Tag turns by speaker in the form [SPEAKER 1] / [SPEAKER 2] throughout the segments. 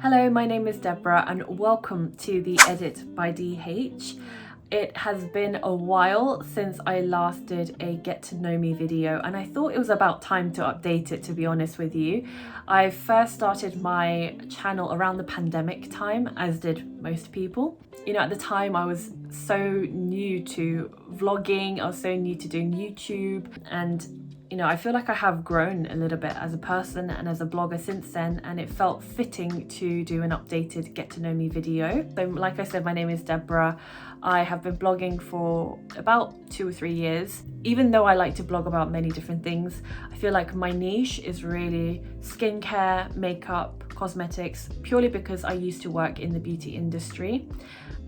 [SPEAKER 1] Hello, my name is Deborah and welcome to the Edit by DH. It has been a while since I last did a get to know me video and I thought it was about time to update it, to be honest with you. I first started my channel around the pandemic time, as did most people. You know, at the time I was so new to vlogging, I was so new to doing YouTube, and you know, I feel like I have grown a little bit as a person and as a blogger since then, and it felt fitting to do an updated get to know me video. So like I said, my name is Deborah. I have been blogging for about 2 or 3 years. Even though I like to blog about many different things, I feel like my niche is really skincare, makeup, cosmetics, purely because I used to work in the beauty industry.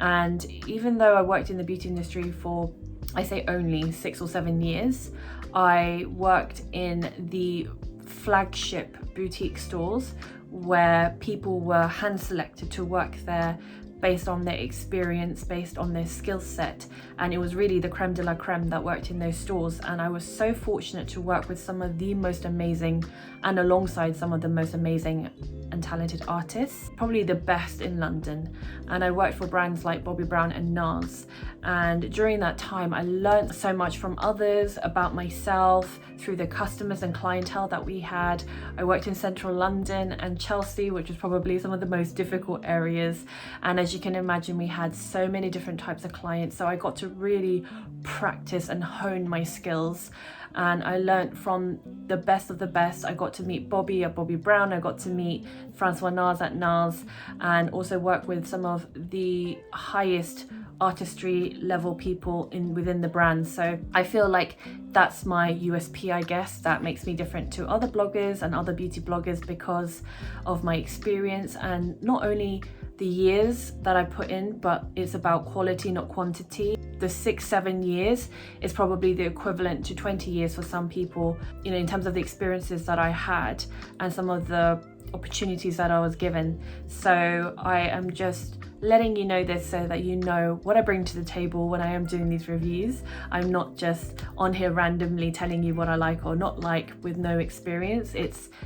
[SPEAKER 1] And even though I worked in the beauty industry for, I say only 6 or 7 years, I worked in the flagship boutique stores where people were hand selected to work there based on their experience, based on their skill set, and it was really the creme de la creme that worked in those stores. And I was so fortunate to work with some of the most amazing, and alongside some of the most amazing and talented artists, probably the best in London. And I worked for brands like Bobbi Brown and NARS, and during that time I learned so much from others about myself through the customers and clientele that we had. I worked in central London and Chelsea, which was probably some of the most difficult areas, and as you can imagine, we had so many different types of clients, so I got to really practice and hone my skills. And I learned from the best of the best. I got to meet Bobbi at Bobbi Brown, I got to meet Francois NARS at NARS, and also work with some of the highest artistry level people within the brand. So I feel like that's my USP, I guess, that makes me different to other bloggers and other beauty bloggers because of my experience, and not only the years that I put in, but it's about quality, not quantity. The 6-7 years is probably the equivalent to 20 years for some people, you know, in terms of the experiences that I had and some of the opportunities that I was given. So I am just letting you know this so that you know what I bring to the table when I am doing these reviews. I'm not just on here randomly telling you what I like or not like with no experience.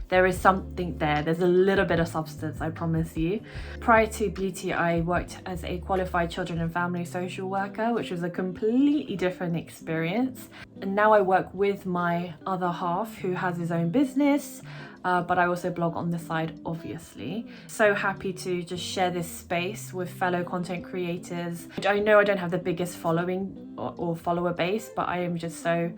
[SPEAKER 1] There is something there. There's a little bit of substance, I promise you. Prior to beauty, I worked as a qualified children and family social worker, which was a completely different experience. And now I work with my other half who has his own business, but I also blog on the side, obviously. So happy to just share this space with fellow content creators. I know I don't have the biggest following or follower base, but I am just so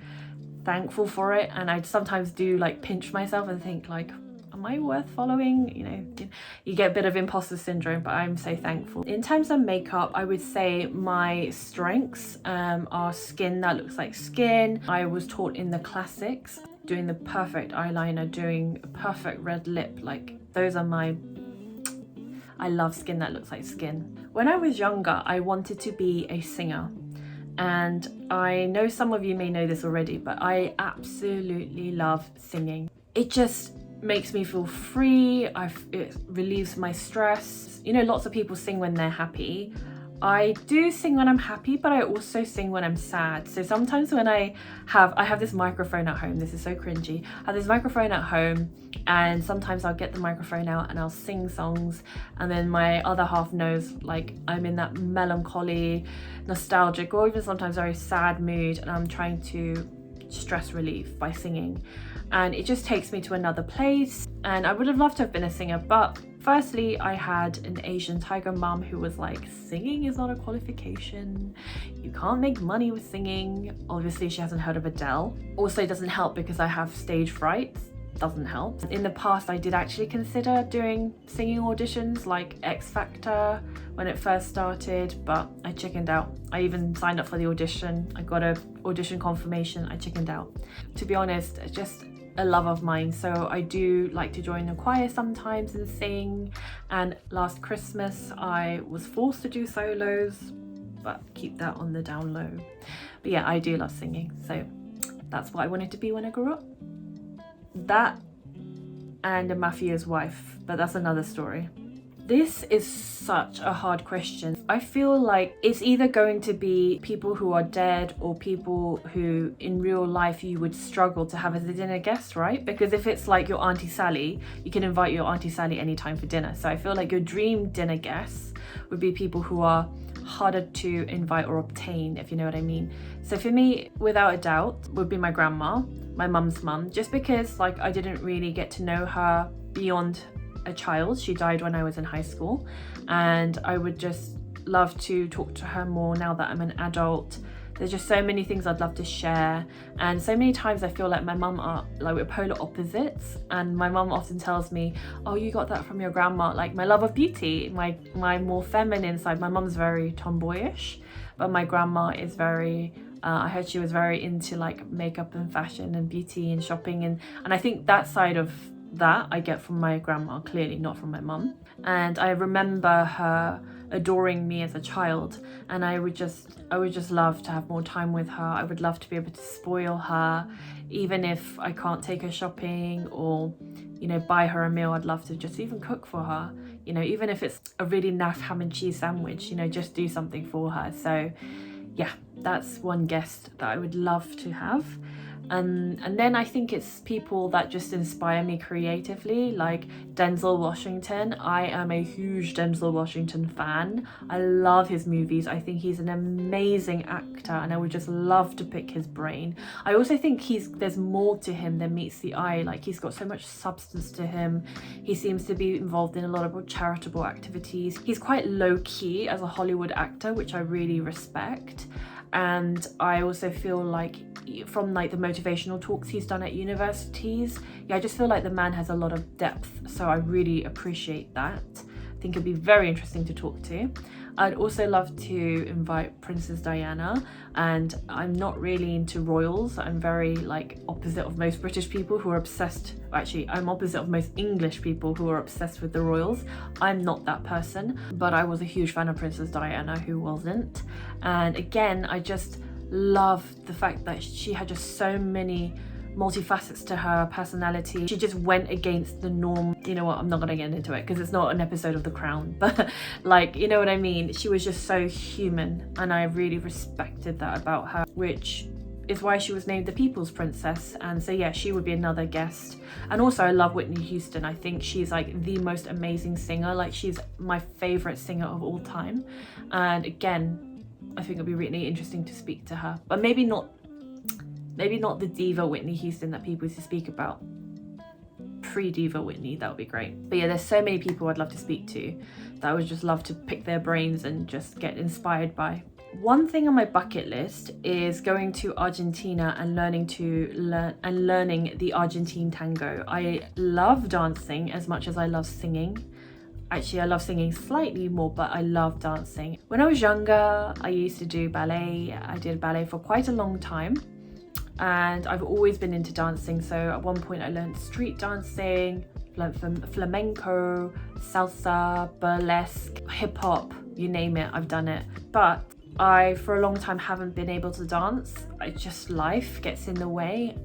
[SPEAKER 1] thankful for it. And I sometimes do like pinch myself and think like, am I worth following? You know, you get a bit of imposter syndrome, but I'm so thankful. In terms of makeup, I would say my strengths are skin that looks like skin. I was taught in the classics, doing the perfect eyeliner, doing a perfect red lip. Like those are I love skin that looks like skin. When I was younger, I wanted to be a singer. And I know some of you may know this already, but I absolutely love singing. It just makes me feel free. It relieves my stress. You know, lots of people sing when they're happy. I do sing when I'm happy, but I also sing when I'm sad. So sometimes when I have this microphone at home, this is so cringy. I have this microphone at home, and sometimes I'll get the microphone out and I'll sing songs, and then my other half knows like I'm in that melancholy, nostalgic, or even sometimes very sad mood, and I'm trying to stress relief by singing. And it just takes me to another place. And I would have loved to have been a singer, but firstly, I had an Asian tiger mum who was like, singing is not a qualification. You can't make money with singing. Obviously, she hasn't heard of Adele. Also, it doesn't help because I have stage fright. Doesn't help. In the past, I did actually consider doing singing auditions like X Factor when it first started, but I chickened out. I even signed up for the audition. I got an audition confirmation. I chickened out. To be honest, it's just a love of mine. So I do like to join the choir sometimes and sing. And last Christmas, I was forced to do solos, but keep that on the down low. But yeah, I do love singing. So that's what I wanted to be when I grew up. That and a mafia's wife, but that's another story. This is such a hard question. I feel like it's either going to be people who are dead or people who in real life you would struggle to have as a dinner guest, right? Because if it's like your Auntie Sally, you can invite your Auntie Sally anytime for dinner. So I feel like your dream dinner guests would be people who are harder to invite or obtain, if you know what I mean. So for me, without a doubt, would be my grandma, my mum's mum, just because like I didn't really get to know her beyond a child. She died when I was in high school, and I would just love to talk to her more now that I'm an adult. There's just so many things I'd love to share, and so many times I feel like my mum are like we're polar opposites, and my mum often tells me, oh, you got that from your grandma, like my love of beauty, my more feminine side. My mum's very tomboyish, but my grandma is very I heard she was very into like makeup and fashion and beauty and shopping, and I think that side of that I get from my grandma, clearly not from my mum. And I remember her adoring me as a child, and I would just love to have more time with her. I would love to be able to spoil her, even if I can't take her shopping or, you know, buy her a meal. I'd love to just even cook for her, you know, even if it's a really naff ham and cheese sandwich, you know, just do something for her. So yeah, that's one guest that I would love to have. And then I think it's people that just inspire me creatively, like Denzel Washington. I am a huge Denzel Washington fan. I love his movies. I think he's an amazing actor, and I would just love to pick his brain. I also think there's more to him than meets the eye. Like, he's got so much substance to him. He seems to be involved in a lot of charitable activities. He's quite low-key as a Hollywood actor, which I really respect. And I also feel like from like the motivational talks he's done at universities, yeah, I just feel like the man has a lot of depth, so I really appreciate that. I think it'd be very interesting to talk to. I'd also love to invite Princess Diana, and I'm not really into royals. I'm very like opposite of most British people who are obsessed. Actually, I'm opposite of most English people who are obsessed with the royals. I'm not that person, but I was a huge fan of Princess Diana, who wasn't. And again, I just love the fact that she had just so many multifacets to her personality. She just went against the norm. You know what, I'm not gonna get into it because it's not an episode of The Crown, but like, you know what I mean? She was just so human, and I really respected that about her, which is why she was named the People's Princess. And so yeah, she would be another guest. And also I love Whitney Houston. I think she's like the most amazing singer. Like, she's my favorite singer of all time. And again, I think it'd be really interesting to speak to her, but maybe not the diva Whitney Houston that people used to speak about. Pre-diva Whitney, that would be great. But yeah, there's so many people I'd love to speak to that I would just love to pick their brains and just get inspired by. One thing on my bucket list is going to Argentina and learning the Argentine tango. I love dancing as much as I love singing. Actually, I love singing slightly more, but I love dancing. When I was younger, I used to do ballet. I did ballet for quite a long time, and I've always been into dancing. So at one point I learned street dancing, flamenco, salsa, burlesque, hip hop, you name it, I've done it. But I, for a long time, haven't been able to dance. Life gets in the way,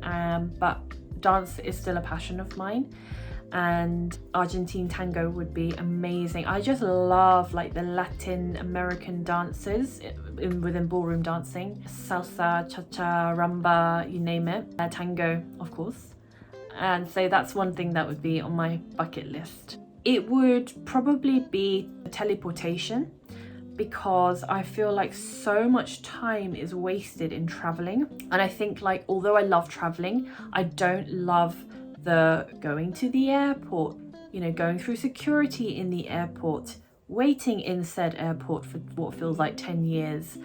[SPEAKER 1] but dance is still a passion of mine. And Argentine tango would be amazing. I just love like the Latin American dances within ballroom dancing. Salsa, cha-cha, rumba, you name it. Tango, of course. And so that's one thing that would be on my bucket list. It would probably be teleportation, because I feel like so much time is wasted in traveling. And I think, like, although I love traveling, I don't love the going to the airport, you know, going through security in the airport, waiting in said airport for what feels like 10 years,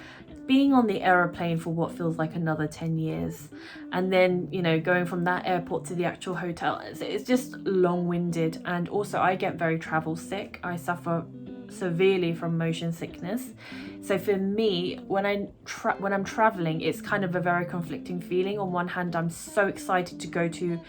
[SPEAKER 1] being on the aeroplane for what feels like another 10 years, and then, you know, going from that airport to the actual hotel. It's just long-winded. And also I get very travel sick. I suffer severely from motion sickness. So for me, when I'm traveling, it's kind of a very conflicting feeling. On one hand, I'm so excited to go to,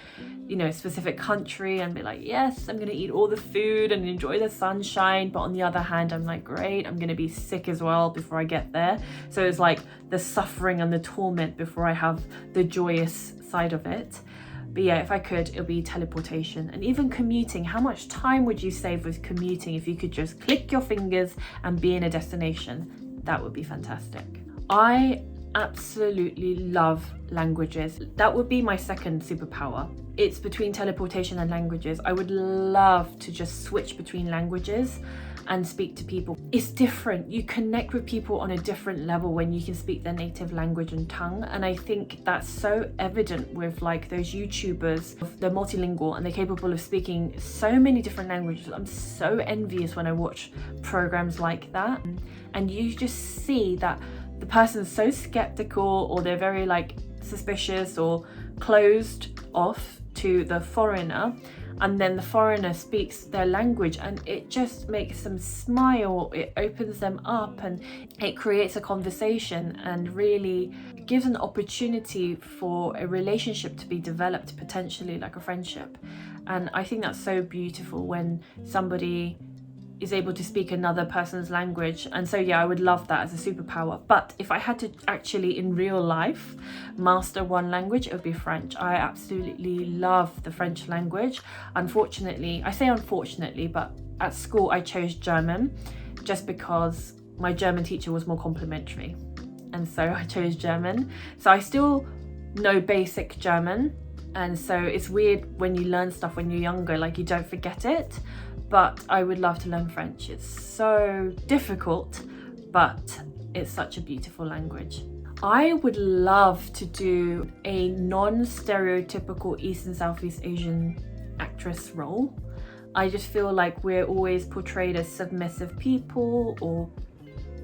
[SPEAKER 1] you know, a specific country and be like, yes, I'm gonna eat all the food and enjoy the sunshine. But on the other hand, I'm like, great, I'm gonna be sick as well before I get there. So it's like the suffering and the torment before I have the joyous side of it. But yeah, if I could, it would be teleportation. And even commuting. How much time would you save with commuting if you could just click your fingers and be in a destination? That would be fantastic. I absolutely love languages. That would be my second superpower. It's between teleportation and languages. I would love to just switch between languages and speak to people. It's different. You connect with people on a different level when you can speak their native language and tongue. And I think that's so evident with like those YouTubers. They're multilingual and they're capable of speaking so many different languages. I'm so envious when I watch programs like that. And you just see that the person's so skeptical, or they're very like suspicious or closed off to the foreigner, and then the foreigner speaks their language and it just makes them smile, it opens them up, and it creates a conversation and really gives an opportunity for a relationship to be developed, potentially like a friendship. And I think that's so beautiful when somebody is able to speak another person's language. And so yeah, I would love that as a superpower. But if I had to actually in real life master one language, it would be French. I absolutely love the French language. Unfortunately, I say unfortunately, but at school I chose German just because my German teacher was more complimentary, and so I chose German. So I still know basic German, and so it's weird when you learn stuff when you're younger, like you don't forget it. But I would love to learn French. It's so difficult, but it's such a beautiful language. I would love to do a non-stereotypical East and Southeast Asian actress role. I just feel like we're always portrayed as submissive people, or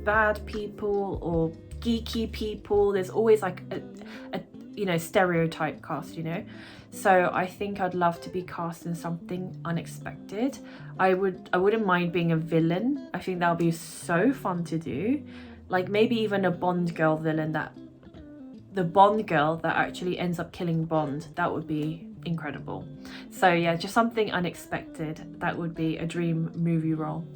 [SPEAKER 1] bad people, or geeky people. There's always like a stereotype cast, So I think I'd love to be cast in something unexpected. I wouldn't mind being a villain. I think that would be so fun to do. Like maybe even a Bond girl villain, the Bond girl that actually ends up killing Bond. That would be incredible. So yeah, just something unexpected. That would be a dream movie role.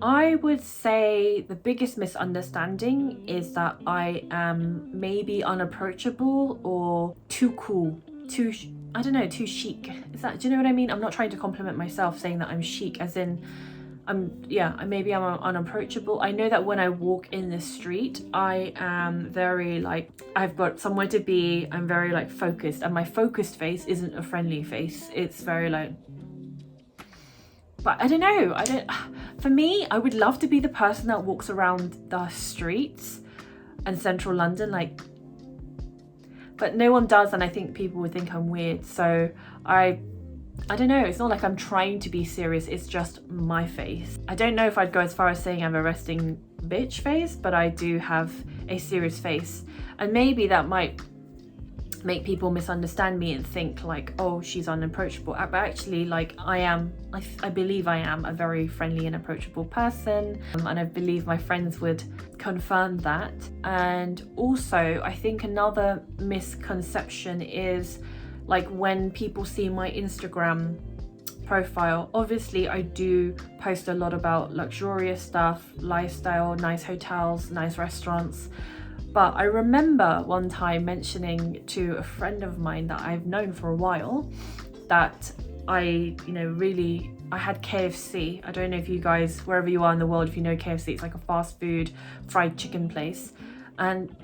[SPEAKER 1] I would say the biggest misunderstanding is that I am maybe unapproachable or too cool, too chic. Do you know what I mean? I'm not trying to compliment myself saying that I'm chic, as in maybe I'm unapproachable. I know that when I walk in the street, I am very like, I've got somewhere to be. I'm very like focused, and my focused face isn't a friendly face. It's very like, but I don't know. For me, I would love to be the person that walks around the streets and central London, but no one does, and I think people would think I'm weird. So I don't know. It's not like I'm trying to be serious. It's just my face. I don't know if I'd go as far as saying I have a resting bitch face, but I do have a serious face, and maybe that might make people misunderstand me and think like, oh, she's unapproachable. But actually, like, I believe I am a very friendly and approachable person, and I believe my friends would confirm that. And also, I think another misconception is like when people see my Instagram profile, obviously I do post a lot about luxurious stuff, lifestyle, nice hotels, nice restaurants. But I remember one time mentioning to a friend of mine that I've known for a while that I had KFC. I don't know if you guys, wherever you are in the world, if you know KFC, it's like a fast food fried chicken place. And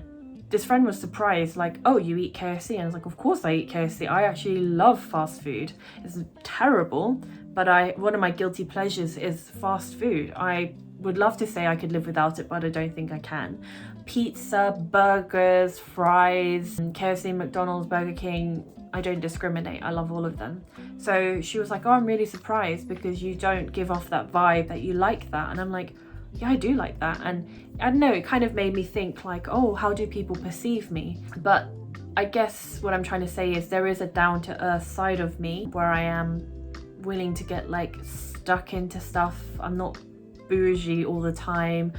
[SPEAKER 1] this friend was surprised, like, oh, you eat KFC? And I was like, of course I eat KFC. I actually love fast food. It's terrible, but one of my guilty pleasures is fast food. I would love to say I could live without it, but I don't think I can. Pizza, burgers, fries, KFC, McDonald's, Burger King, I don't discriminate. I love all of them. So she was like, oh, I'm really surprised because you don't give off that vibe that you like that. And I'm like, yeah, I do like that. And I don't know, it kind of made me think like, oh, how do people perceive me? But I guess what I'm trying to say is there is a down to earth side of me where I am willing to get like stuck into stuff. I'm not bougie all the time.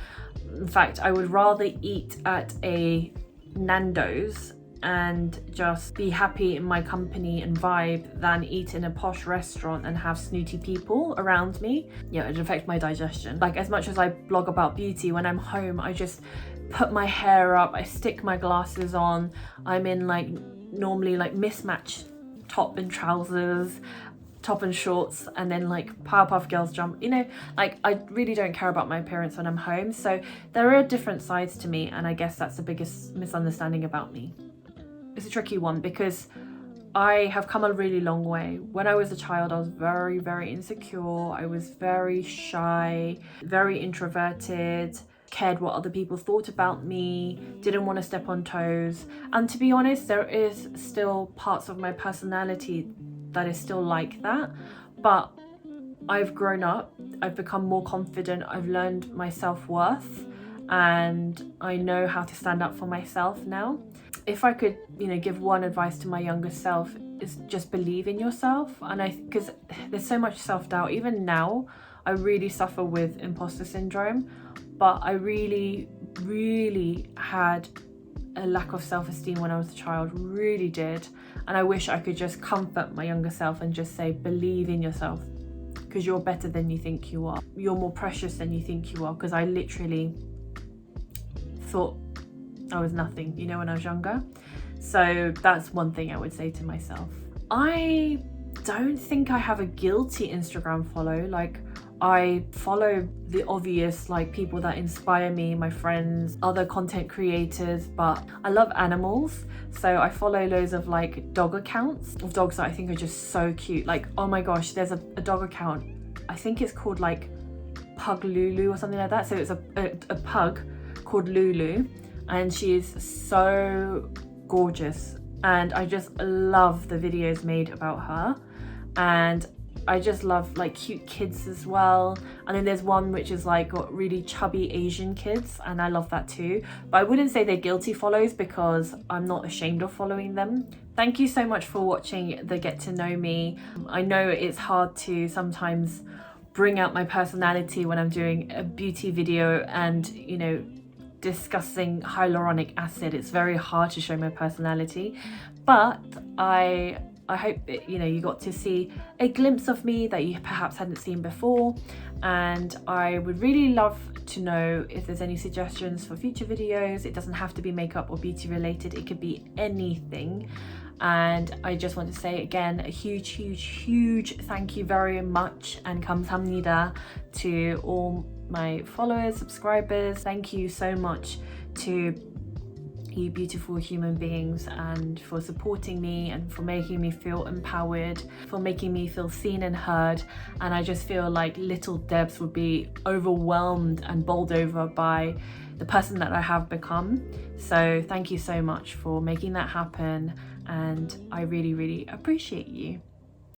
[SPEAKER 1] In fact, I would rather eat at a Nando's and just be happy in my company and vibe than eat in a posh restaurant and have snooty people around me. Yeah, it affects my digestion. Like, as much as I blog about beauty, when I'm home, I just put my hair up, I stick my glasses on, I'm in like normally like mismatched top and trousers, top and shorts, and then like Powerpuff Girls jump, you know, like I really don't care about my appearance when I'm home. So there are different sides to me, and I guess that's the biggest misunderstanding about me. It's a tricky one because I have come a really long way. When I was a child, I was very, very insecure. I was very shy, very introverted, cared what other people thought about me, didn't want to step on toes. And to be honest, there is still parts of my personality that is still like that. But I've grown up, I've become more confident, I've learned my self-worth, and I know how to stand up for myself now. If I could, you know, give one advice to my younger self, is just believe in yourself. And because there's so much self-doubt, even now, I really suffer with imposter syndrome, but I really, really had a lack of self-esteem when I was a child, really did. And I wish I could just comfort my younger self and just say, believe in yourself, because you're better than you think you are. You're more precious than you think you are, because I literally thought I was nothing, you know, when I was younger. So that's one thing I would say to myself. I don't think I have a guilty Instagram follow. Like, I follow the obvious, like people that inspire me, my friends, other content creators, but I love animals. So I follow loads of like dog accounts of dogs that I think are just so cute. Like, oh my gosh, there's a dog account. I think it's called like Pug Lulu or something like that. So it's a pug called Lulu, and she is so gorgeous. And I just love the videos made about her. And I just love like cute kids as well. And then there's one which is like got really chubby Asian kids, and I love that too. But I wouldn't say they're guilty follows because I'm not ashamed of following them. Thank you so much for watching the Get to Know Me. I know it's hard to sometimes bring out my personality when I'm doing a beauty video and, you know, discussing hyaluronic acid. It's very hard to show my personality, but I hope that, you know, you got to see a glimpse of me that you perhaps hadn't seen before. And I would really love to know if there's any suggestions for future videos. It doesn't have to be makeup or beauty related, it could be anything. And I just want to say again, a huge thank you very much and 감사합니다 to all my followers, subscribers. Thank you so much to you beautiful human beings, and for supporting me and for making me feel empowered, for making me feel seen and heard. And I just feel like little Debs would be overwhelmed and bowled over by the person that I have become. So thank you so much for making that happen, and I really appreciate you.